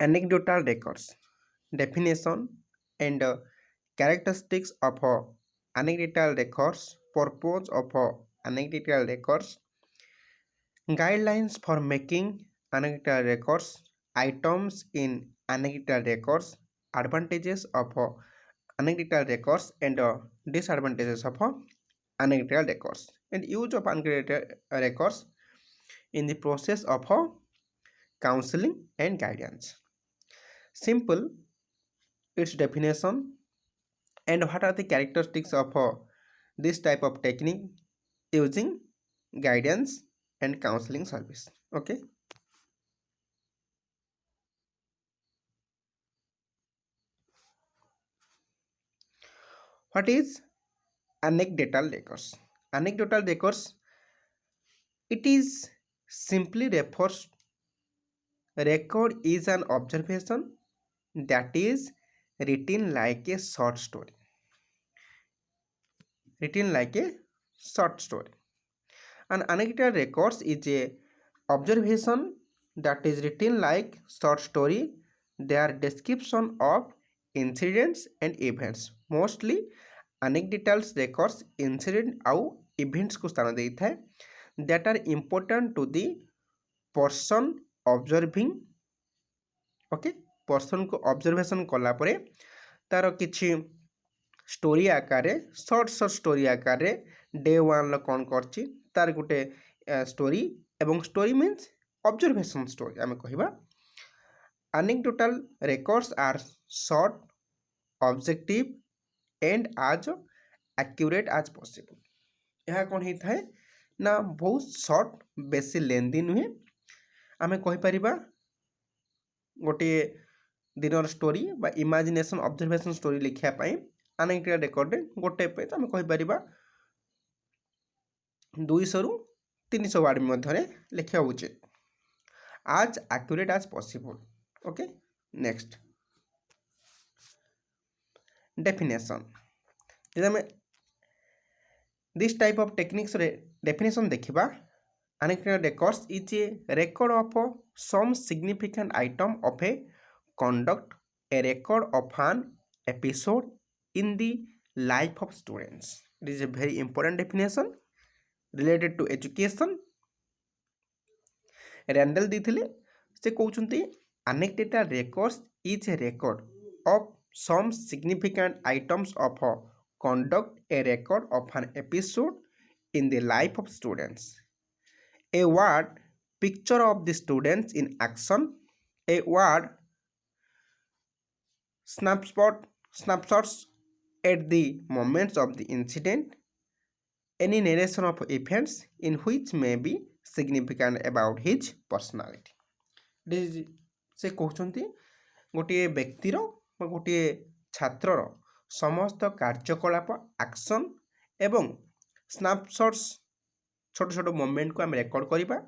Anecdotal records. Definition and characteristics of anecdotal records. Purpose of anecdotal records. Guidelines for making anecdotal records. Items in anecdotal records. Advantages of anecdotal records and disadvantages of anecdotal records. And use of anecdotal records in the process of counseling and guidance. Simple, its definition, and what are the characteristics of this type of technique using guidance and counseling service. Okay, what is anecdotal records? Anecdotal records, it is simply refers, record is an observation that is written like a short story, written like a short story. An anecdotal records is a observation that is written like short story. They are description of incidents and events. Mostly anecdotal records incident ଆଉ events को ସ୍ଥାନ ଦେଇଥାଏ that are important to the person observing. Okay, person को observation कला परे तार किछि story आकार सर्ट सर्ट स्टोरी आकार डे वन कौन करछि तार गोटे स्टोरी एवं स्टोरी मीन्स ऑब्जर्वेशन स्टोरी आम कहवा anecdotal records are short, objective and as accurate as possible. यह कौन होता है ना बहुत शॉर्ट बेसी लेंदी नुहे आम कहीपर गोटे दिनर स्टोरी बा इमेजिनेशन ऑब्जर्वेशन स्टोरी लिखापी anecdotal record गोटे पेज आम कहीपर 200 ରୁ 300 वर्ड मध्य लिखा उचित as accurate as possible. Okay, next definition. This type of techniques definition देखिबा anecdotal records is a record of some significant item of a conduct, a record of an episode in the life of students. It is a very important definition related to education. Randall ଦେଇଥିଲେ ସେ କହୁଛନ୍ତି anecdotal records is a record of some significant items of conduct, a record of an episode in the life of students. A word picture of the students in action, a word snapshots at the moments of the incident, any narration of events in which may be significant about his personality. से कहते गोटे व्यक्तिर गोटे छात्रर समस्त कार्यकलाप action एवं snapshots छोट छोट मोमेंट को आम रेकर्ड करवा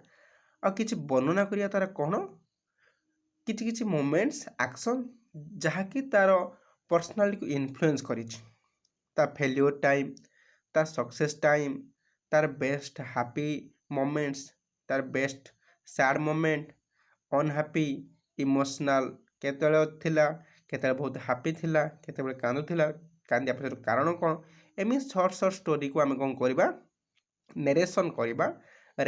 आ किछि वर्णना करिया तार कौन किछि किछि मोमेंट्स एक्शन जहाँकि तार पर्सनालिटी को इन्फ्लुएंस करिछि ता फेल्योर टाइम तार सक्सेस टाइम तार बेस्ट हैप्पी मोमेंट्स तार best sad moment unhappy emotional केतବେଳେ थिला केतବେଳେ बहुत हैप्पी थिला केतବେଳେ कांदुथिला कांदिया पछर कारण कोन एमी शॉर्ट शॉर्ट स्टोरी को आम कोन करबा नरेशन करबा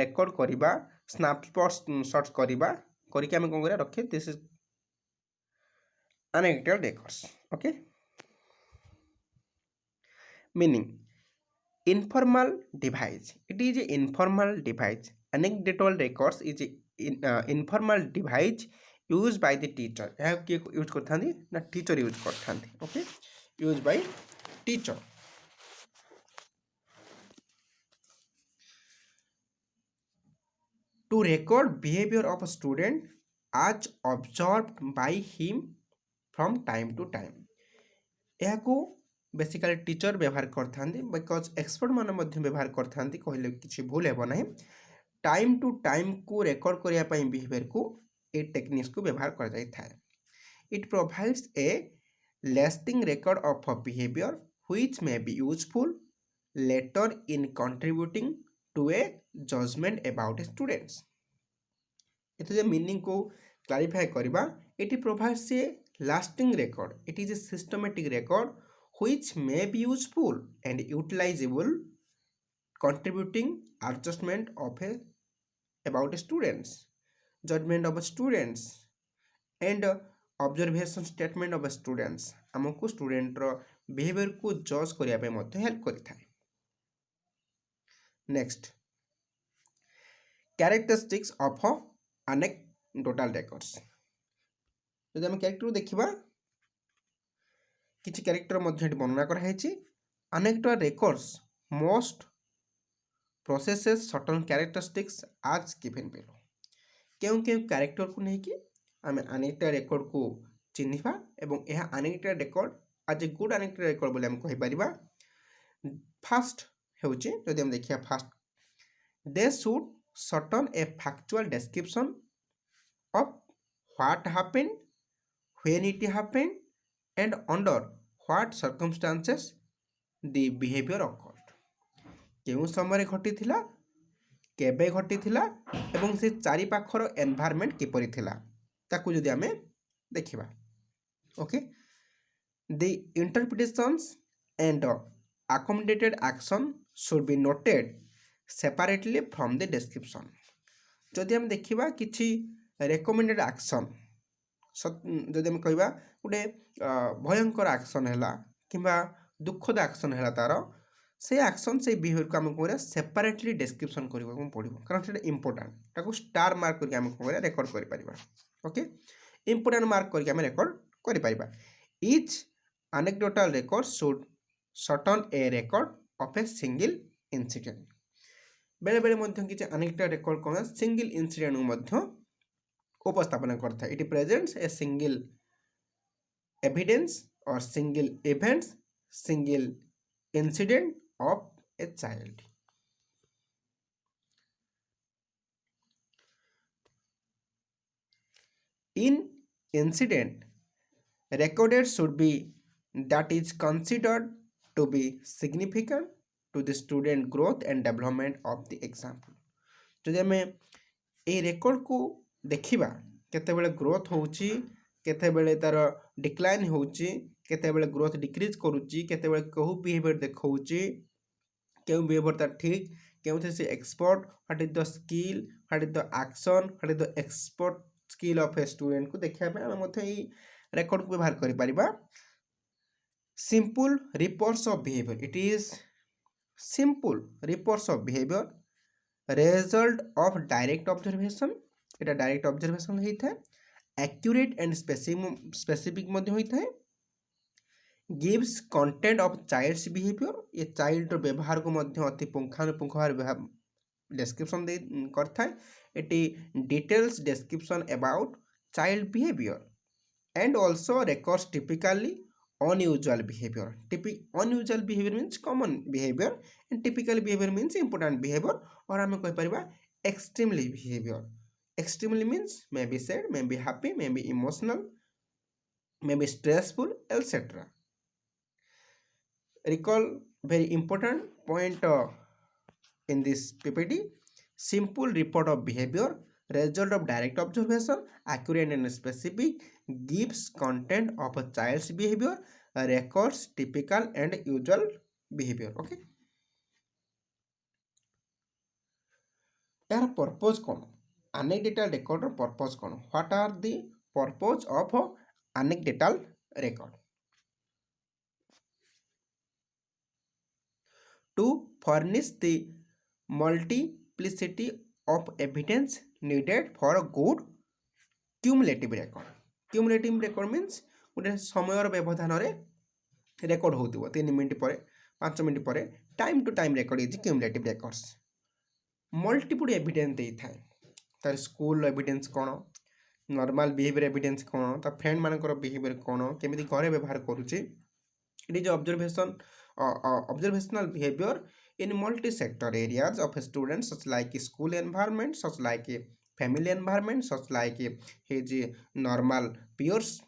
रेकॉर्ड करबा स्नैपशॉट्स करबा करके आम कोन करिया रखे this is anecdotal records. Okay, meaning informal device, it is an informal device. Anecdotal records is an informal device used by the teacher. यह किए यूज करथांती ना टीचर यूज करथांती. Okay, use by teacher to record behavior of a student as observed by him from time to time. यह को basically teacher व्यवहार करथांती because expert मान मध्य व्यवहार करथांती कहले किछि भूल हेबो नाही टाइम टू टाइम को रेकॉर्ड करिया पई बिहेवियर को ए टेक्निक्स को व्यवहार कर जाई थाए. It provides a lasting record of a behaviour which may be useful later in contributing to a judgement about students. इतो जे मीनिंग को clarify କରିବା, it provides a lasting record. It is a systematic record which may be useful and utilizable, contributing adjustment of a about students, judgment of students, and observation statement of students ଆମକୁ ଷ୍ଟୁଡେଣ୍ଟର ବିହେଭିୟରକୁ ଜଜ୍ କରିବା ପାଇଁ ମଧ୍ୟ help କରିଥାଏ। Next, characteristics of anecdotal records। ଯଦି ଆମେ କ୍ୟାରେକ୍ଟରକୁ ଦେଖିବା, କିଛି କ୍ୟାରେକ୍ଟର ମଧ୍ୟ ଏଠି ବର୍ଣ୍ଣନା କରାଯାଇଛି। anecdotal records most processes certain characteristics as given below। କେଉଁ କେଉଁ କ୍ୟାରେକ୍ଟରକୁ ନେଇକି ଆମେ anecdotal ରେକର୍ଡକୁ ଚିହ୍ନିବା ଏବଂ ଏହା anecdotal ରେକର୍ଡ ଆଜ୍ ଏ ଗୁଡ୍ anecdotal ରେକର୍ଡ ବୋଲି ଆମେ କହିପାରିବା। ଫାଷ୍ଟ ହେଉଛି, ଯଦି ଆମେ ଦେଖିବା first, they should certain a factual description of what happened, when it happened, and under what circumstances the behavior occurred। କେଉଁ ସମୟରେ ଘଟିଥିଲା, କେବେ ଘଟିଥିଲା ଏବଂ ସେ ଚାରିପାଖର ଏନଭାୟରମେଣ୍ଟ କିପରି ଥିଲା ତାକୁ ଯଦି ଆମେ ଦେଖିବା। Okay, the interpretations and accommodated action should be noted separately from the description। ଯଦି ଆମେ ଦେଖିବା କିଛି ରେକମେଣ୍ଡେଡ୍ ଆକ୍ସନ୍, ଯଦି ଆମେ କହିବା ଗୋଟେ ଭୟଙ୍କର ଆକ୍ସନ୍ ହେଲା କିମ୍ବା ଦୁଃଖଦ ଆକ୍ସନ୍ ହେଲା, ତାର ସେ ଆକ୍ସନ୍ ସେଇ ବିହେଭିୟରକୁ ଆମେ କରିବା ସେପାରେଟଲି ଡେସ୍କ୍ରିପସନ୍ କରିବାକୁ ପଡ଼ିବ, କାରଣ ସେଇଟା ଇମ୍ପୋର୍ଟାଣ୍ଟ। ତାକୁ ଷ୍ଟାର ମାର୍କ କରିକି ଆମେ କରିବା ରେକର୍ଡ କରିପାରିବା। ଓକେ, ଇମ୍ପୋର୍ଟାଣ୍ଟ ମାର୍କ କରିକି ଆମେ ରେକର୍ଡ କରିପାରିବା। Each anecdotal record should certain a record of a single incident। बेले ମଧ୍ୟ କିଛି anecdotal record କ'ଣ ସିଙ୍ଗଲ ଇନସିଡେଣ୍ଟକୁ ମଧ୍ୟ ଉପସ୍ଥାପନ କରିଥାଏ। It presents a single evidence or single events, single incident of a child। In incident recorded should be that is considered to be significant to the student growth and development of the example। ଯଦି ଆମେ এই ରେକର୍ଡକୁ ଦେଖିବା, କେତେବେଳେ growth ହେଉଛି, କେତେବେଳେ ତାର decline ହେଉଛି, କେତେବେଳେ ଗ୍ରୋଥ ଡିକ୍ରିଜ୍ କରୁଛି, କେତେବେଳେ କେଉଁ ବିହେଭିୟର ଦେଖାଉଛି, କେଉଁ ବିହେଭିୟର ତାର ଠିକ୍, କେଉଁଥିରେ ସେ expert, what is the skill, what is the action, what is the expert skill of a ଷ୍ଟୁଡେଣ୍ଟକୁ ଦେଖିବା ପାଇଁ ଆମେ ମଧ୍ୟ ଏଇ ରେକର୍ଡକୁ ବ୍ୟବହାର କରିପାରିବା। Simple reports of behavior, it is simple reports of behavior, result of direct observation, এটা ডাইরেক্ট অবজরভেশন ହେଇଥାଏ। ଆକ୍ୟୁରେଟ୍ ଆଣ୍ଡ ସ୍ପେସିଫିକ୍ ମଧ୍ୟ ହୋଇଥାଏ। gives content of child's behavior, ଏ ଚାଇଲ୍ଡର ବ୍ୟବହାରକୁ ମଧ୍ୟ ଅତି ପୁଙ୍ଖାନୁପୁଙ୍ଖ ଭାବରେ ଡେସ୍କ୍ରିପସନ୍ କରିଥାଏ। ଏଠି details description about child behaviour and also records typically unusual behavior। unusual behavior means common behavior and typical behavior means important behavior, और हमें कह परिबा extremely behavior। extremely means may be sad, may be happy, may be emotional, may be stressful, etc। recall very important point in this PPT, simple report of behavior, result of direct observation, accurate and specific, gives content of a child's behavior, records typical and usual behavior। okay, यार purpose कौन, anecdotal record purpose कौन, what are the purpose of anecdotal record? To furnish the multiplicity of evidence needed for a good cumulative record। cumulative record means ଗୋଟେ ସମୟର ବ୍ୟବଧାନରେ record ହେଉଥିବ 3 minute ପରେ 5 minute ପରେ, time to time record is cumulative records. Multiple evidence ଦେଇଥାଏ, ତାର school evidence କ'ଣ, normal behavior evidence କ'ଣ, ତା ଫ୍ରେଣ୍ଡମାନଙ୍କର ବିହେଭିୟର କ'ଣ, କେମିତି ଘରେ ବ୍ୟବହାର କରୁଛି। It is observational behavior in multi-sector areas of a student, such like school environment, such like family environment, such like his normal peers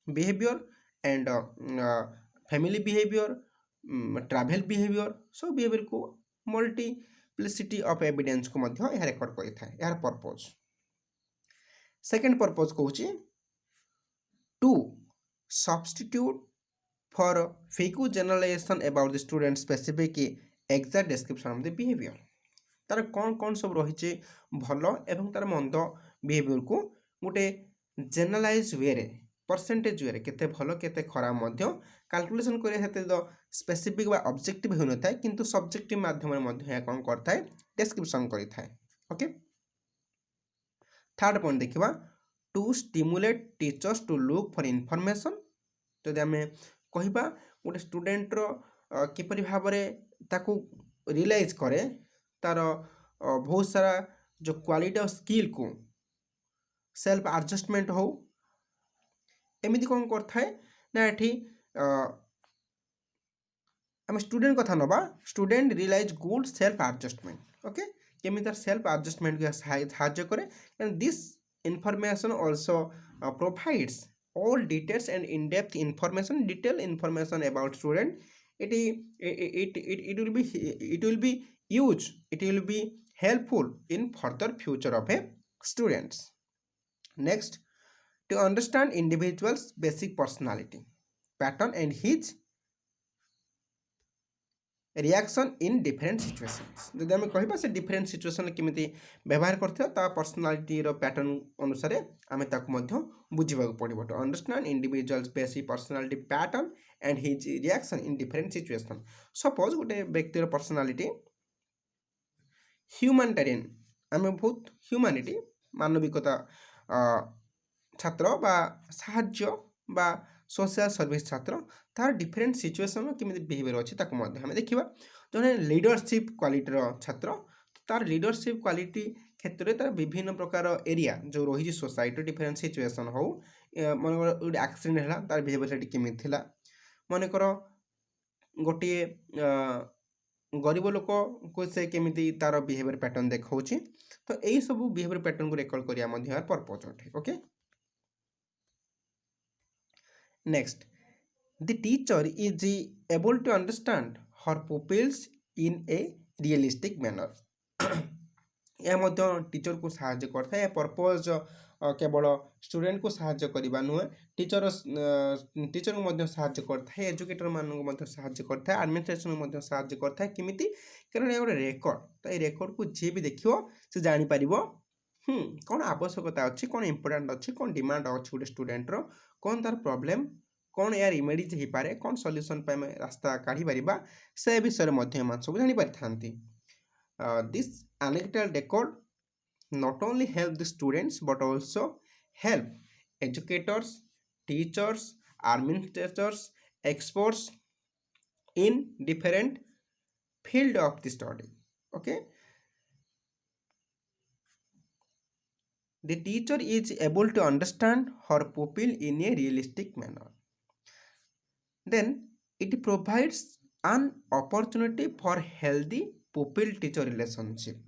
behavior and family behavior, travel behavior, so behavior को multiplicity of evidence को मध्य यह record करिଥାଏ। यार purpose second purpose कहूँ to substitute for fake generalization about the student specific exact description of the behavior तार कौन कौन सब रही भल एवं तार मंद बिहेवियर को गोटे जेनरालाइज वे रे परसेंटेज वे केते भल केते खराब मध्य कैलकुलेशन करे हेते द स्पेसिफिक बा ऑब्जेक्टिव हो नथाय किंतु सब्जेक्टिव माध्यम रे मध्य या कोन करथाय डिस्क्रिप्शन करिथाय ओके थर्ड पॉइंट देखिबा to stimulate teachers to look for information जदि आमे कहिबा गोटे स्टूडेंटर किपरि भाव ताकू रियलाइज करे तार बहुत सारा जो क्वालिटी ऑफ स्किल को सेल्फ एडजस्टमेंट हो एमिति कौन करथाय ना एठी आम स्टूडेंट कथा नबा student realize good self adjustment okay केमी तार सेल्फ एडजस्टमेंट को साहाय्य करे and this information also provides all details and in-depth information detailed information about student it will be used it will be helpful in further future of a students next to understand individual's basic personality pattern and his reaction in different situations जदि आम कह से different situation केमी व्यवहार करता personality pattern अनुसार आम बुझा पड़ो to understand individuals basic personality pattern and his reaction in different situation suppose गोटे व्यक्तिर पर्सनालीटी ह्यूमानिटेरियन आम बहुत ह्यूमानिटी मानविकता छात्र बा साहाय्य बा सोशल सर्विस छात्र तार डिफरेंट सिचुएशन केमी बिहेवियर अच्छी आम देखा जड़े लीडरशिप क्वालिटीर छात्र तार लीडरशिप क्वालिटी क्षेत्र में तार विभिन्न प्रकार एरिया जो रही सोसाइटी डिफरेंट सिचुएशन हो मन गोटे एक्सीडेंट है तार बिहेवियर केमी मनकर गोटे गरीब लोक को से केमी तार बिहेवियर पैटर्न देखा तो यही सब बिहेवियर पैटर्न को रेकर्ड करने पर्पज अटे okay Next, the teacher is able to understand her pupils in a realistic manner. यह मध्य टीचर को साहाय्य करता है पर्पज केवल स्टूडेंट को साहाय्य करवा नुहे टीचर टीचर को मध्य साहाय्य करता है एजुकेटर मानक मध्य साहाय्य करता है एडमिनिस्ट्रेशन को मध्य साहाय्य करता है किमिति कारण ये गोटे रेकर्ड तो ये रेकर्ड को जी भी देखियो से जानि परिबो कौन आवश्यकता अच्छी कौन इंपोर्टाट अच्छी कौन डिमांड अच्छी गोटे स्टूडेंटर कौन तार प्रॉब्लम कौन यार इमेडिज हो पारे कौन सॉल्यूशन पे रास्ता काढ़ी परिबा से विषय में सब जानी पारि this anecdotal record not only help the students but also help educators teachers administrators experts in different field of the study okay the teacher is able to understand her pupil in a realistic manner then it provides an opportunity for healthy pupil teacher relationship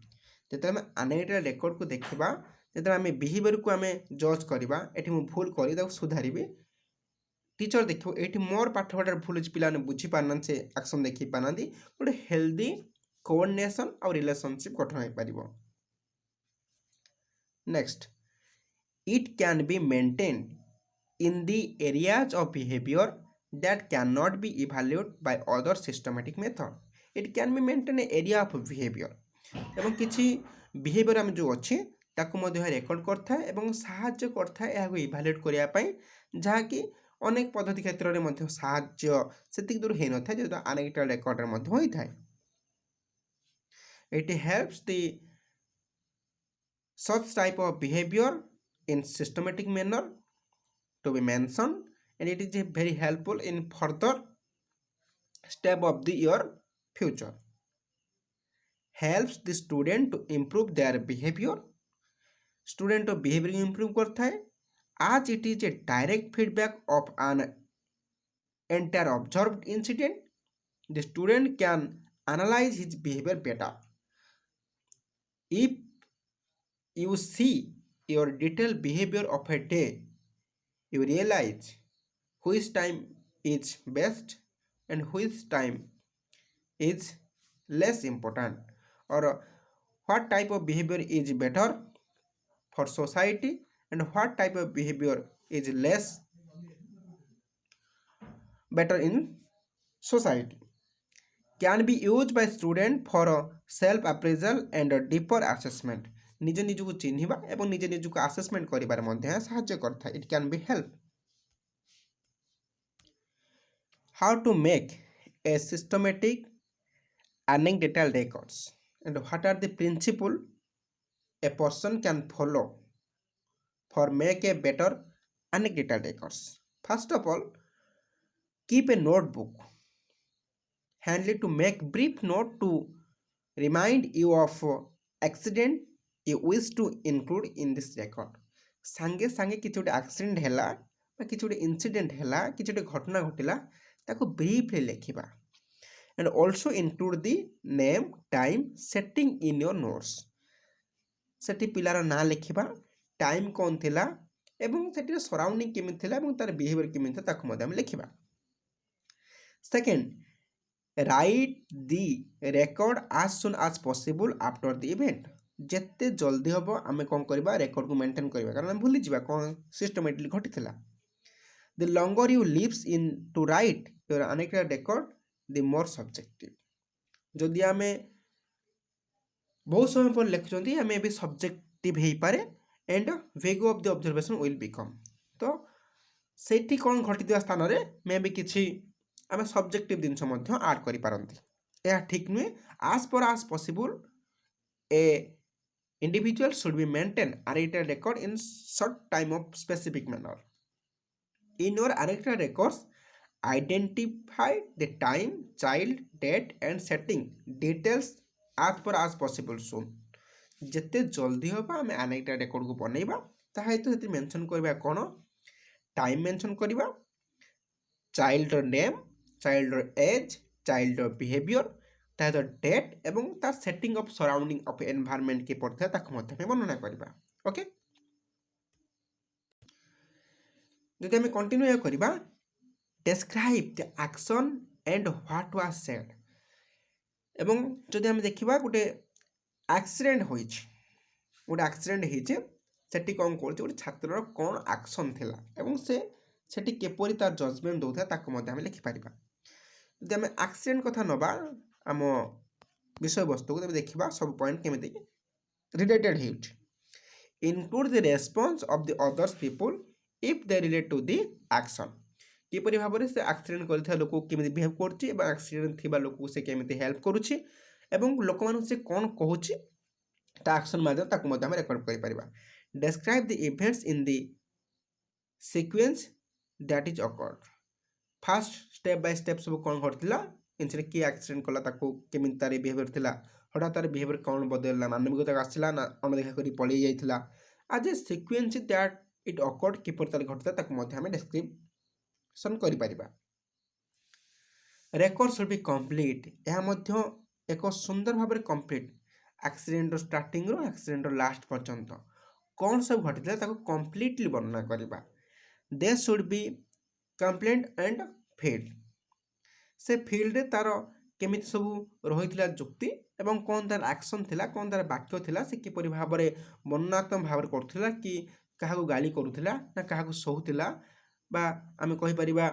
जब आम anecdotal record को देखा जब आम behaviour को आम जज करवा ये भूल कर सुधारी टीचर देख ये मोर पाठ पढ़ार भूल पिला बुझी पारना से एक्शन देखी पाना गोटे हेल्दी कोऑर्डिनेशन और रिलेशनशिप गठन हो पार next it can be maintained in the areas of behavior that cannot be evaluated by other systematic method it can be maintained in area of behavior एवं किसी बिहेवियर आम जो अच्छे ताकू रेकर्ड करता है एवं साहाय्य करता है यह इभालुएट करने जहाँकि अनेक पद्धति क्षेत्र में साहाय्य से दूर हो न था जो एनेक्डोटल रेकर्ड होता है it helps the such type of behavior in systematic manner to be mentioned and it is very helpful in further step of the your future helps the student to improve their behavior student to behavior improve करता है as it is a direct feedback of an entire observed incident the student can analyze his behavior better if you see your detailed behavior of a day you realize which time is best and which time is less important or what type of behavior is better for society and what type of behavior is less better in society, can be used by student for a self appraisal and a deeper assessment. ନିଜ ନିଜକୁ ଚିହ୍ନିବା ଏବଂ ନିଜ ନିଜକୁ assessment କରିବାରେ ମଧ୍ୟ ଏହା ସାହାଯ୍ୟ କରିଥାଏ. ଇଟ୍ can be help. How to make a systematic anecdotal records and what are the principle a person can follow for make a better anecdotal records. First of all, keep a notebook handy to make brief note to remind you of accident you wish to include in this record. ସାଙ୍ଗେ ସାଙ୍ଗେ କିଛି ଗୋଟେ accident ହେଲା ବା କିଛି ଗୋଟେ incident ହେଲା କିଛି ଗୋଟେ ଘଟଣା ଘଟିଲା ତାକୁ ବ୍ରିଫଲି ଲେଖିବା. and also include the name, time, setting in your notes. ସେଠି ପିଲାର ନାଁ ଲେଖିବା, ଟାଇମ୍ କ'ଣ ଥିଲା ଏବଂ ସେଠିର ସରାଉଣ୍ଡିଂ କେମିତି ଥିଲା ଏବଂ ତାର ବିହେଭିଅର କେମିତି ଥିଲା ତାକୁ ମଧ୍ୟ ଆମେ ଲେଖିବା. ସେକେଣ୍ଡ, ରାଇଟ୍ ଦି ରେକର୍ଡ ଆଜ୍ ସୁନ୍ ଆଜ୍ ପସିବୁଲ୍ ଆଫ୍ଟର ଦି ଇଭେଣ୍ଟ. ଯେତେ ଜଲ୍ଦି ହେବ ଆମେ କ'ଣ କରିବା, ରେକର୍ଡକୁ ମେଣ୍ଟେନ୍ କରିବା, କାରଣ ଆମେ ଭୁଲିଯିବା କ'ଣ ସିଷ୍ଟମେଟିକଲି ଘଟିଥିଲା. The longer you leaves in to write your anecdotal record the more subjective. ଯଦି ଆମେ ବହୁତ ସମୟ ପରେ ଲେଖୁଛନ୍ତି ଆମେ ଏବେ ସବଜେକ୍ଟିଭ୍ ହେଇପାରେ and vague of the observation will become. ତ ସେଇଠି କ'ଣ ଘଟିଥିବା ସ୍ଥାନରେ ମେ ବି କିଛି ଆମେ ସବଜେକ୍ଟିଭ୍ ଜିନିଷ ମଧ୍ୟ ଆଡ଼୍ କରିପାରନ୍ତି. ଏହା ଠିକ୍ ନୁହେଁ. ଆଜ୍ per as possible A individual should be maintain anecdotal record in short time of specific manner. In your anecdotal records, identify the time, child, date and setting details as per as possible soon. ଯେତେ ଜଲ୍ଦି ହେବ ଆମେ ଆନେକ୍ଡୋଟାଲ ରେକର୍ଡକୁ ବନେଇବା. ତା ସହିତ ସେଥିରେ mention କରିବା କ'ଣ, ଟାଇମ୍ ମେନସନ୍ କରିବା, ଚାଇଲ୍ଡର ନେମ୍, ଚାଇଲ୍ଡର ଏଜ୍, ଚାଇଲ୍ଡର ବିହେଭିଅର, ତା ସହିତ ଡେଟ୍ ଏବଂ ତା setting of surrounding of environment କିପରି ଥାଏ ତାକୁ ମଧ୍ୟ ଆମେ ବର୍ଣ୍ଣନା କରିବା. ଓକେ, ଯଦି ଆମେ କଣ୍ଟିନ୍ୟୁ କରିବା, describe the action and what was said. ଏବଂ ଯଦି ଆମେ ଦେଖିବା ଗୋଟେ ଆକ୍ସିଡେଣ୍ଟ ହୋଇଛି, ସେଠି କ'ଣ କରୁଛି, ଗୋଟେ ଛାତ୍ରର କ'ଣ ଆକ୍ସନ୍ ଥିଲା ଏବଂ ସେ ସେଠି କିପରି ତାର ଜଜମେଣ୍ଟ ଦେଉଥିଲା ତାକୁ ମଧ୍ୟ ଆମେ ଲେଖିପାରିବା. ଯଦି ଆମେ ଆକ୍ସିଡେଣ୍ଟ କଥା ନେବା ଆମ ବିଷୟବସ୍ତୁକୁ, ତେବେ ଦେଖିବା ସବୁ ପଏଣ୍ଟ କେମିତି ରିଲେଟେଡ୍ ହେଉଛି. Include the response of the others people if they relate to the action. କିପରି ଭାବରେ ସେ ଆକ୍ସିଡେଣ୍ଟ କରିଥିବା ଲୋକକୁ କେମିତି ବିହେଭ୍ କରୁଛି ଏବଂ ଆକ୍ସିଡେଣ୍ଟ ଥିବା ଲୋକକୁ ସେ କେମିତି ହେଲ୍ପ କରୁଛି ଏବଂ ଲୋକମାନଙ୍କୁ ସେ କ'ଣ କହୁଛି ତା ଆକ୍ସନ୍ ମାଧ୍ୟମରେ ତାକୁ ମଧ୍ୟ ଆମେ ରେକର୍ଡ କରିପାରିବା. Describe the events in the sequence that is occurred. First step by step ସବୁ କ'ଣ ଘଟିଥିଲା, ଇନସିଡେଣ୍ଟ କିଏ ଆକ୍ସିଡେଣ୍ଟ କଲା, ତାକୁ କେମିତି ତାର ବିହେଭିଅର ଥିଲା, ହଠାତ୍ ତାର ବିହେଭିଅର କ'ଣ ବଦଳିଲା, ମାନବିକତାକୁ ଆସିଲା ନା ଅଣଦେଖା କରି ପଳେଇ ଯାଇଥିଲା. ଆଜ୍ ଏ ସିକ୍ୱେନ୍ସ ଦ୍ୟାଟ୍ ଇଟ୍ ଅକର୍ଡ କିପରି ତାର ଘଟିଥିଲା ତାକୁ ମଧ୍ୟ ଆମେ ଡେସ୍କ୍ରିପସନ୍ କରିପାରିବା. Record should be complete. ଏହା ମଧ୍ୟ ଏକ ସୁନ୍ଦର ଭାବରେ କମ୍ପ୍ଲିଟ୍, ଆକ୍ସିଡେଣ୍ଟର ଷ୍ଟାର୍ଟିଂରୁ ଆକ୍ସିଡେଣ୍ଟର ଲାଷ୍ଟ ପର୍ଯ୍ୟନ୍ତ କ'ଣ ସବୁ ଘଟିଥିଲା ତାକୁ କମ୍ପ୍ଲିଟଲି ବର୍ଣ୍ଣନା କରିବା. They should be complete and filed. ସେ ଫିଲ୍ଡରେ ତାର କେମିତି ସବୁ ରହିଥିଲା ଯୁକ୍ତି ଏବଂ କ'ଣ ତାର ଆକ୍ସନ୍ ଥିଲା, କ'ଣ ତାର ବାକ୍ୟ ଥିଲା, ସେ କିପରି ଭାବରେ ବର୍ଣ୍ଣନାତ୍ମକ ଭାବରେ କରୁଥିଲା, କି କାହାକୁ ଗାଳି କରୁଥିଲା ନା କାହାକୁ ସହୁଥିଲା, ବା ଆମେ କହିପାରିବା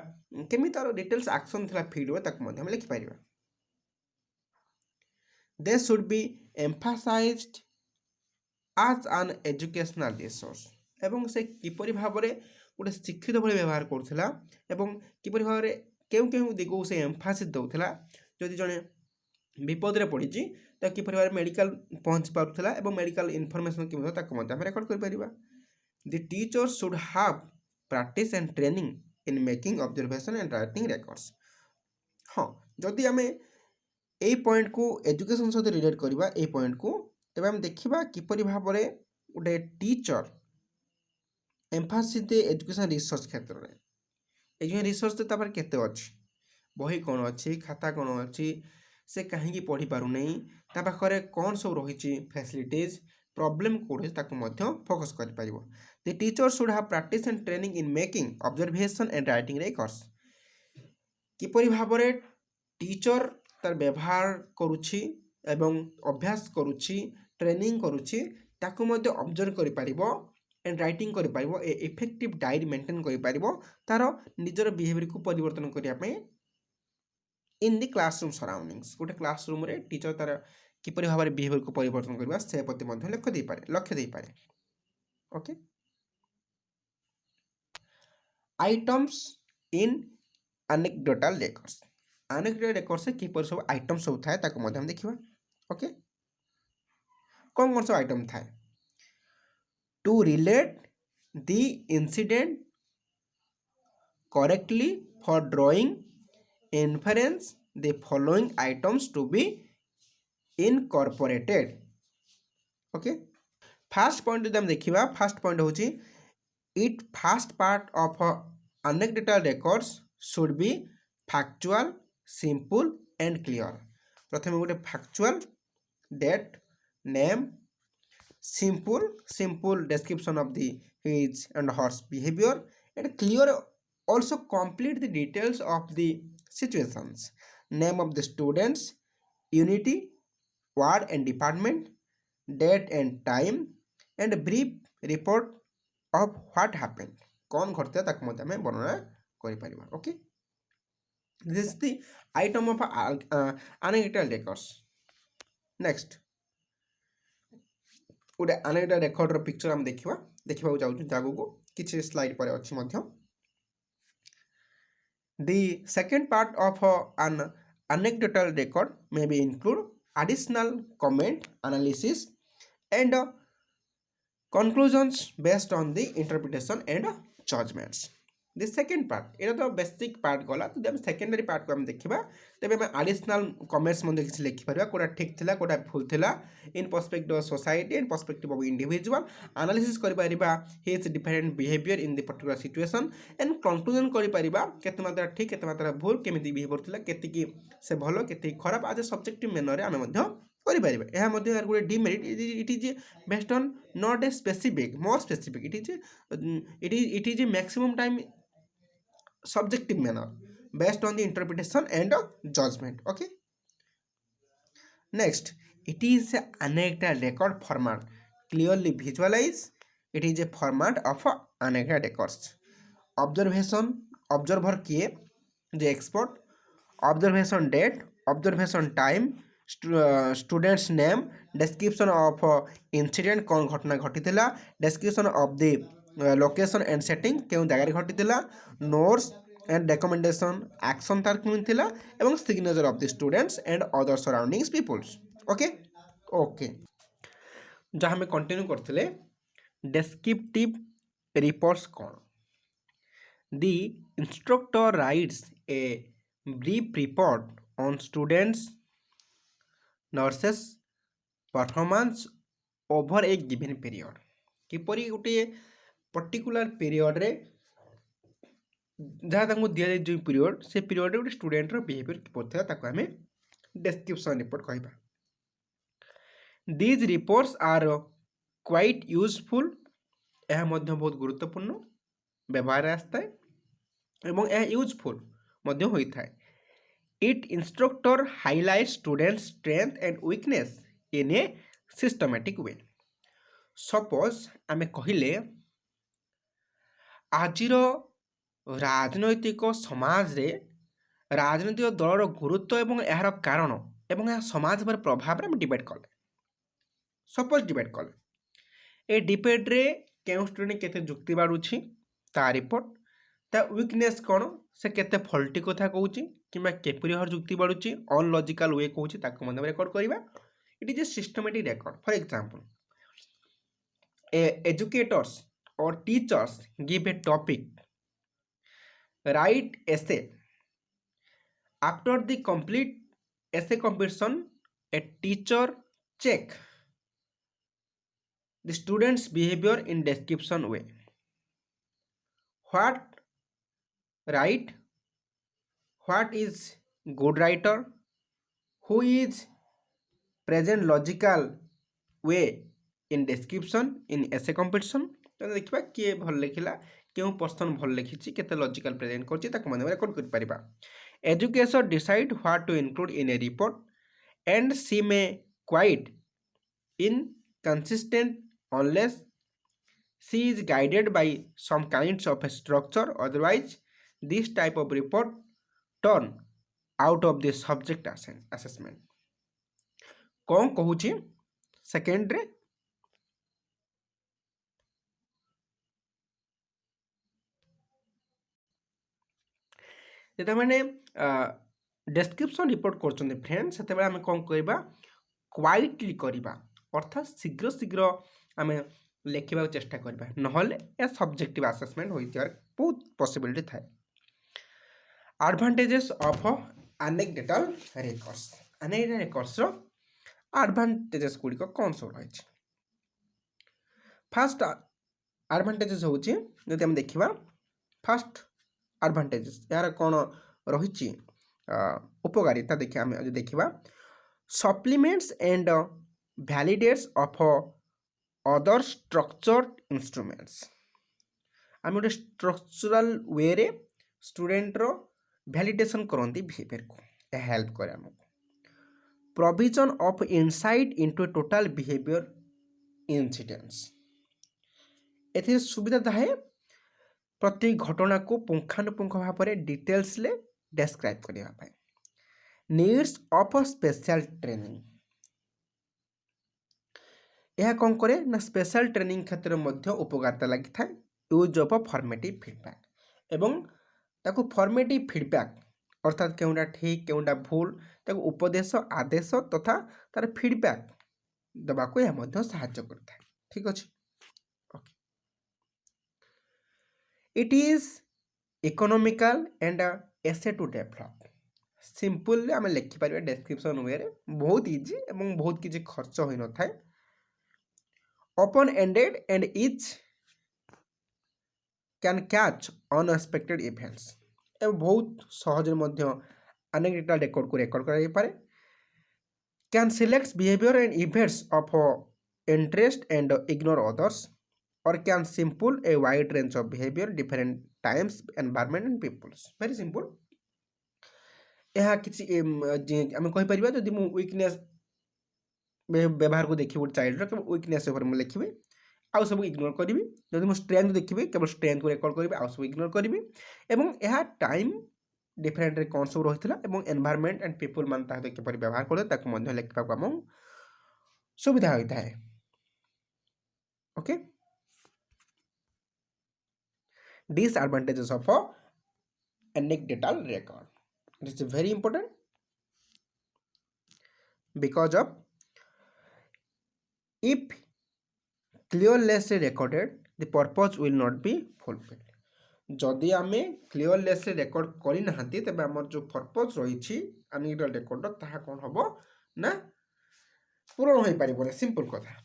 କେମିତି ତାର ଡିଟେଲ୍ସ ଆକ୍ସନ୍ ଥିଲା ଫିଲ୍ଡରେ ତାକୁ ମଧ୍ୟ ଆମେ ଲେଖିପାରିବା. ଦେ ସୁଡ୍ ବି ଏମ୍ଫାସାଇଜ୍ଡ ଆଜ୍ ଆନ୍ ଏଜୁକେସନାଲ ରିସୋର୍ସ. ଏବଂ ସେ କିପରି ଭାବରେ ଗୋଟେ ଶିକ୍ଷିତ ଭଳି ବ୍ୟବହାର କରୁଥିଲା ଏବଂ କିପରି ଭାବରେ କେଉଁ କେଉଁ ଦିଗକୁ ସେ ଏମ୍ଫାସିସ୍ ଦେଉଥିଲା. ଯଦି ଜଣେ ବିପଦରେ ପଡ଼ିଛି ତାକୁ କିପରି ଭାବରେ ମେଡ଼ିକାଲ ପହଞ୍ଚି ପାରୁଥିଲା ଏବଂ ମେଡ଼ିକାଲ ଇନଫର୍ମେସନ୍ କେମିତି ତାକୁ ମଧ୍ୟ ଆମେ ରେକର୍ଡ କରିପାରିବା. The teacher should have practice and training in making observation and writing records. ହଁ, ଯଦି ଆମେ ଏଇ ପଏଣ୍ଟକୁ ଏଜୁକେସନ୍ ସହିତ ରିଲେଟ୍ କରିବା ଏଇ ପଏଣ୍ଟକୁ, ତେବେ ଆମେ ଦେଖିବା କିପରି ଭାବରେ ଗୋଟେ ଟିଚର ଏମ୍ଫାସିସ୍ ଦିଏ ଏଜୁକେସନ୍ ରିସର୍ଚ୍ଚ କ୍ଷେତ୍ରରେ. ଏଜୁକେସନ୍ ରିସର୍ଚ୍ଚ ତାପରେ କେତେ ଅଛି, ବହି କ'ଣ ଅଛି, ଖାତା କ'ଣ ଅଛି, ସେ କାହିଁକି ପଢ଼ିପାରୁନାହିଁ, ତା ପାଖରେ କ'ଣ ସବୁ ରହିଛି ଫ୍ୟାସିଲିଟିଜ୍, ପ୍ରୋବ୍ଲେମ୍ କେଉଁଠି ଅଛି ତାକୁ ମଧ୍ୟ ଫୋକସ୍ କରିପାରିବ. The teacher should have practice and training in making observation and writing records. କିପରି ଭାବରେ ଟିଚର ତାର ବ୍ୟବହାର କରୁଛି ଏବଂ ଅଭ୍ୟାସ କରୁଛି, ଟ୍ରେନିଂ କରୁଛି, ତାକୁ ମଧ୍ୟ ଅବଜର୍ଭ କରିପାରିବ एंड राइटिंग कर इफेक्टिव डायरी मेंटेन कर तार निजर बिहेवियर को परिवर्तन करने इन दी क्लासरूम सराउंडिंग्स गोटे क्लासरूम रे टीचर तार किपरि भाव में बिहेवियर को परिवर्तन करबा से प्रति मध्य लक्ष्य दे पारे okay items in anecdotal records anecdotal record से किपर सब आइटम सब थाए ताको मध्य हम देखिबा ओके कौन कौन सब आइटम थाए to relate the incident correctly for drawing inference the following items to be incorporated okay first point जब हम देखिबा first point होची it first part of anecdotal records should be factual simple and clear प्रथमे गोटे factual date name simple description of the his and her behavior and clear also complete the details of the situations name of the students unity ward and department date and time and brief report of what happened कौन घटता ताको मते हमें वर्णना करि परिबा okay this is the item of anecdotal records next गोटे anecdotal record रो पिक्चर हम देखिबा जाउछु जागो को किछि स्लाइड पर अछि मध्य the second part of an anecdotal record may be include additional comment analysis and conclusions based on the interpretation and judgments the second part एटा तो बेसिक पार्ट गला तो हम सेकेंडरी पार्ट को हम देखिबा तबे हम एडिशनल कमेंट्स मध्ये किछि लिखि परबा कोडा ठीक थिला कोडा भूल थिला in perspective of society in perspective of individual analysis करि परिबा his different behavior in the particular situation and conclusion करि परिबा केते मात्रा ठीक केते मात्रा भूल केमिति बिहेवियर थिला केते की से भलो केते खराब आज सब्जेक्टिव मैनर रे हमें मध्ये करि परिबा एहा मध्ये यार गोटे demerit it is based on not a specific more specific it is maximum time subjective manner based on the interpretation and judgment okay next it is an anecdotal record format clearly visualize it is a format of anecdotal records observation observer किए the expert observation date observation time students name description of incident कौन घटना घटिथिला description of the location and setting केउ जगह घटिथिला notes and recommendation action तार केउ थिला एवं signature of the students and other surroundings peoples okay okay जहाँ हमें कंटिन्यू करथिले डेस्क्रिप्टिव रिपोर्ट्स कौन the instructor writes a brief report on students nurses performance over a given period किपरि गोटे पर्टिकुलर पीरियड रे जहाँ तक दिया जो पीरियड से पीरियड गोटे स्टूडेंट बिहेवियर किपर ताको हमें डेस्क्रिप्शन रिपोर्ट कहबा these reports are quite useful यह मध्य बहुत गुरुत्वपूर्ण व्यवहार आसता है एवं यह यूजफुल मध्य होता है it instructor highlight students strength and weakness in A systematic way suppose आमे कहिले आजिर राजनैतिक समाज रे राजनैतिक दलर गुरुत्व एवं यार कारण एवं यह समाज पर प्रभाव में डिबेट कले सपोज डिबेट कले ए डिबेट रे केउ स्टूडेंट केते जुक्ति बाडुछि ता रिपोर्ट ता वीकनेस कौन से केते फल्टी कथा कहूछि किबा केपरि हर जुक्ति बाडुछि अनलॉजिकल वे कहूछि ताको मने रिकॉर्ड करिबा it is A systematic record for example educators or teachers give a topic write essay after the complete essay completion a teacher check the students behavior in description way what right what is good writer who is present logical way in description in essay competition तो देखा किए भल लिखला क्यों person भल लिखी केते logical present करछि ताको माने रिकॉर्ड कर परिबा education decide what to include in a report and she may quite inconsistent unless She is guided by some kinds of a structure, otherwise this type of report turn out of the subject assessment. कौन कहूँ second रे যেতবে description report করছেন friend সেতবে আমি কম করা ক্বাইটলি করা অর্থাৎ শীঘ্র শীঘ্র আমি লেখা চেষ্টা করা নহলে এ সবজেক্টিভ আসেসমেন্ট হয়ে যাওয়ার বহুত পসিবিলিটি থাকে। advantages of anecdotal records anecdotal records ର advantages गुड़िक कौन सब रही। फास्ट advantages होची जदि हम देखिबा फास्ट advantages यार कौन रही उपकारिता देखिए आम देखा supplements and validates of other structured instruments आम गोटे स्ट्रक्चरल वे रे स्टूडेंट रो भैलिडेशन करती बिहेवियर को हेल्प करे आमको। Provision of insight into total behaviour incidents एथि सुविधा थाए प्रत्येक घटना को पुंखानुपुंख भाव में डिटेल्स ले डेस्क्राइब करने। नीड्स ऑफ स्पेशल ट्रेनिंग यह कौन करे ना स्पेशल ट्रेनिंग क्षेत्र में उपकारिता लगी था। यूज ऑफ फॉर्मेटिव फीडबैक एवं ताको फॉर्मेटिव फीडबैक अर्थात केउटा ठीक केउटा भूल ताको उपदेश आदेश तथा तार फीडबैक दबा को यह मध्य सहायता करता है। ठीक अच्छे it is economical and easy to develop simple आम लिखिपर डेस्क्रिप्शन वे बहुत इजी एवं बहुत किसी खर्च हो न था। Open ended and each can catch unexpected events एवं बहुत सहज एनेक्डोटल रेकर्ड को रेकर्ड कर can select behavior and events of interest and ignore others or can sample a wide range of behavior different times environment and peoples very simple. यह किसी आम कहीपर जदि मुझे वीकनेस व्यवहार को देखिए गोटे चाइल्ड केवल वीकनेस मुझे लिखी आउ सब इग्नोर करी जब मुझे स्ट्रेंथ देखिए केवल स्ट्रेंथ को रेकर्ड करी आउ सब इग्नोर करी यह टाइम डिफरेंट कौन सब रही है एनवायरनमेंट एंड पीपल मान किपर व्यवहार करते लिखा आम सुविधा होता है। Okay disadvantages of anecdotal record it is very important because of if clearlessly recorded the purpose will not be fulfilled जदि आम क्लीयरलेसली रेकर्ड करना तेज आम जो पर्पज रही एनेक्डोटल रेकर्ड ताहा कौन हम ना पूरण हो पार सिंपल कथा।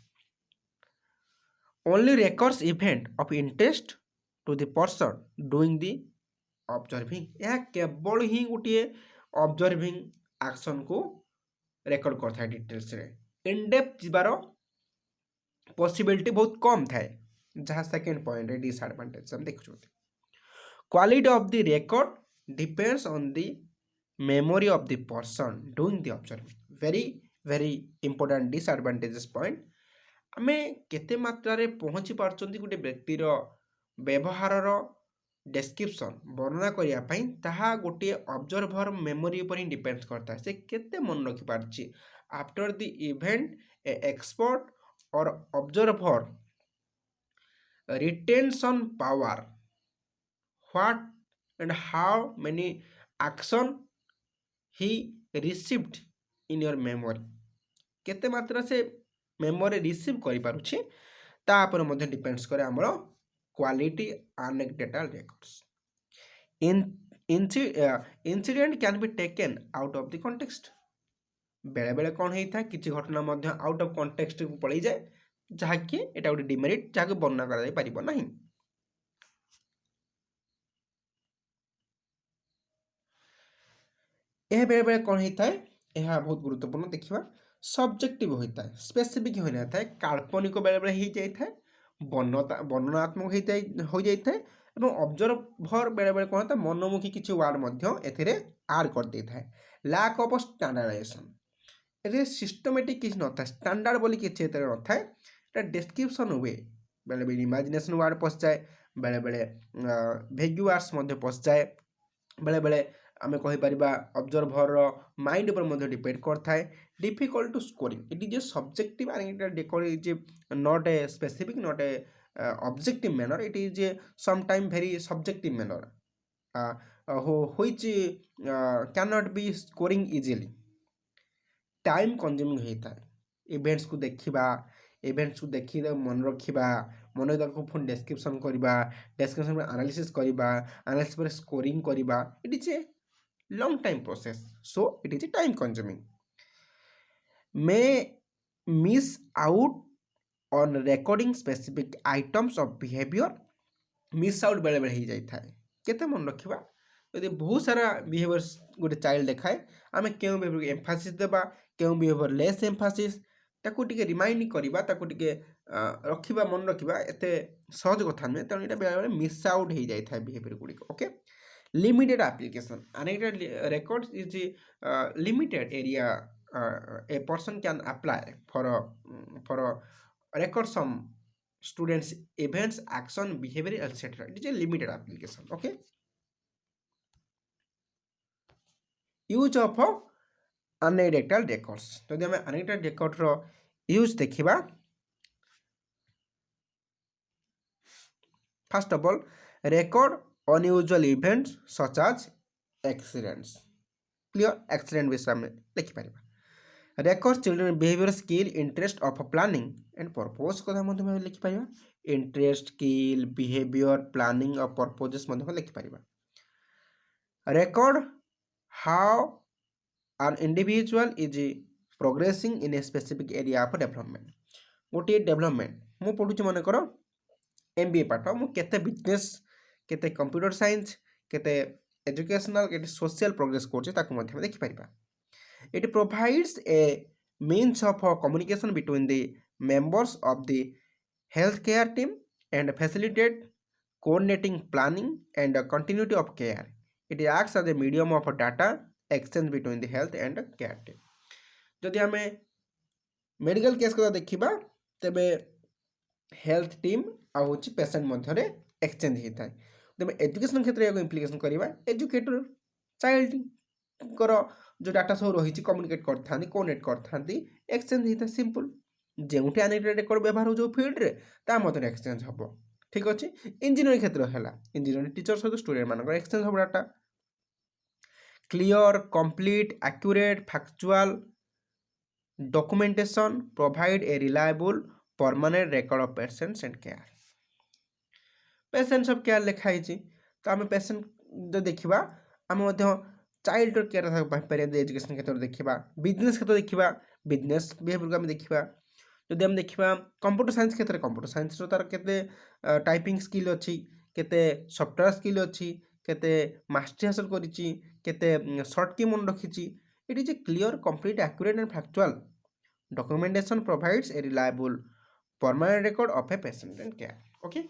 Only records event of interest to the person doing the observing यह केवल ही गोटे ऑब्जर्विंग एक्शन को रेकर्ड करता है डिटेल्स रे इनडेप्थ जीवार पॉसिबिलिटी बहुत कम थाए जहाँ सेकेंड पॉइंट है डिसएडवांटेज हम देखुँ। Quality of the record depends on the memory of the person doing the observing very very important disadvantages point आम केते मात्रा रे पहुँची पार्चंती गोटे व्यक्तिर व्यवहार डेस्क्रिप्शन वर्णना करने ताहा गोटे ऑब्जर्वर मेमोरी पर ही डिपेंड करता है से केते मन रखी पारछि after the event a expert or observer retention power what and how many action he received in your memory केते मात्रा से मेमोरी रिसीव करि पारुछि ता पर मध्ये डिपेंड्स करे हमरो quality anecdotal records incident can be taken out of the context बेले बेले कौन होता है किसी घटना मध्य आउट ऑफ कॉन्टेक्स्ट को पड़े जाए जहाँकि एटा गोटे डिमेरिट जहाँ वर्णना करा पारिबो नहीं। यह बेले बेले कौन होता है यह बहुत गुरुत्वपूर्ण देखा सब्जेक्टिव होता है स्पेसिफिक हो जाता है काल्पनिक बेले बेले हो जाता है वर्णनात्मक हो जाता है और ऑब्जर्वर बेले बेले कौन होता है मनोमुखी किसी वार्ड आड कर देता है। लैक ऑफ स्टैंडर्डाइजेशन ये सिस्टमेटिक किसी न था स्टैंडर्ड बोली किसी न था डेस्क्रिप्शन वे बेले बेले इमाजिनेशन वार्ड पशि जाए बेले बेले भेग्युआर्स पशि जाए बेले बेले आम कहीपर ऑब्जर्वर माइंड पर डिपेंड करता है difficult to scoring it is a subjective and it is not a specific not a objective manner it is a sometime very subjective manner which cannot be scoring easily time consuming होता है events को देखा events को देखी मन रखा मन पुणी डेस्क्रिप्शन करवा डेस्क्रिप्शन एनालिसिस करवा एनालिसिस पर स्कोरिंग करवा it is a long time process so it is A time consuming may miss out on recording specific items of behaviour miss out बेले बेले हो जाए केते मन रखा यदि बहुत सारा बिहेवियर गोटे चाइल्ड देखाए आम क्यों बिहेवियर एम्फासिस देवा क्यों बिहेवियर लेस एम्फासिस ताकू टिके रिमाइंड करवा ताकू टिके रखिबा मन रखिबा एते सहज कथा नुहे तेणु ये बेले बेले मिस आउट हो जाए बिहेवियर गुड़िक okay limited application anecdotal records is limited area a person can apply for a record some students events action behavior etc it is a limited application okay use of anecdotal records जदि आम anecdotal record रो use देखिबा first of all record unusual events such as accidents clear accident विषय में लिखि परिबा records children behavior skill interest of planning and purpose कथा मध्ये लिखि परिबा interest skill behavior planning और purposes मध्ये लिखि परिबा record how an individual is progressing in a specific area of development गोटे डेवलपमेंट मु पढ़ुची मन कर MBA पाठ मु केते बिजनेस केते कंप्यूटर साइंस केते एजुकेशनल केते सोशल प्रोग्रेस करछे ताकू मध्ये देखि परिबा it provides a means of communication between the members of the health care team and facilitate coordinating planning and continuity of care it acts as a medium of data exchange between the health and care team जदि आम medical case को देखा तेबे health team आउ patient मध्य exchange होता है तेज education क्षेत्र में इम्प्लिकेशन करवा एजुकेटर चाइल्ड जो डाटा सब रही कम्युनिकेट करते कोऑर्डिनेट करते एक्सचेंज होता है सिंपल जो एनेक्डोटल रेकॉर्ड व्यवहार हो फील्ड रे ता मध्य एक्सचेंज हम ठीक अच्छे इंजीनियरिंग क्षेत्र है इंजीनियरिंग टीचर सहित स्टूडेंट मान एक्सचेंज हम data clear complete accurate factual documentation provide a reliable permanent record of patients and care patients of care लिखाई तो आम पेसेंट जो देखा आम चाइल्ड केयर एजुकेशन क्षेत्र देखा बिजनेस क्षेत्र देखा बिजनेस बिहेवियर को आम देखा जदि आम देखा कंप्यूटर साइंस क्षेत्र कंप्यूटर साइंस तार केते टाइपिंग स्किल अच्छी केते सॉफ्टवेयर स्किल अच्छी केते मास्टरी हासिल करिछि केते शॉर्ट की मन रखिछि it is a clear complete accurate and factual documentation provides a reliable permanent record of a patient and care okay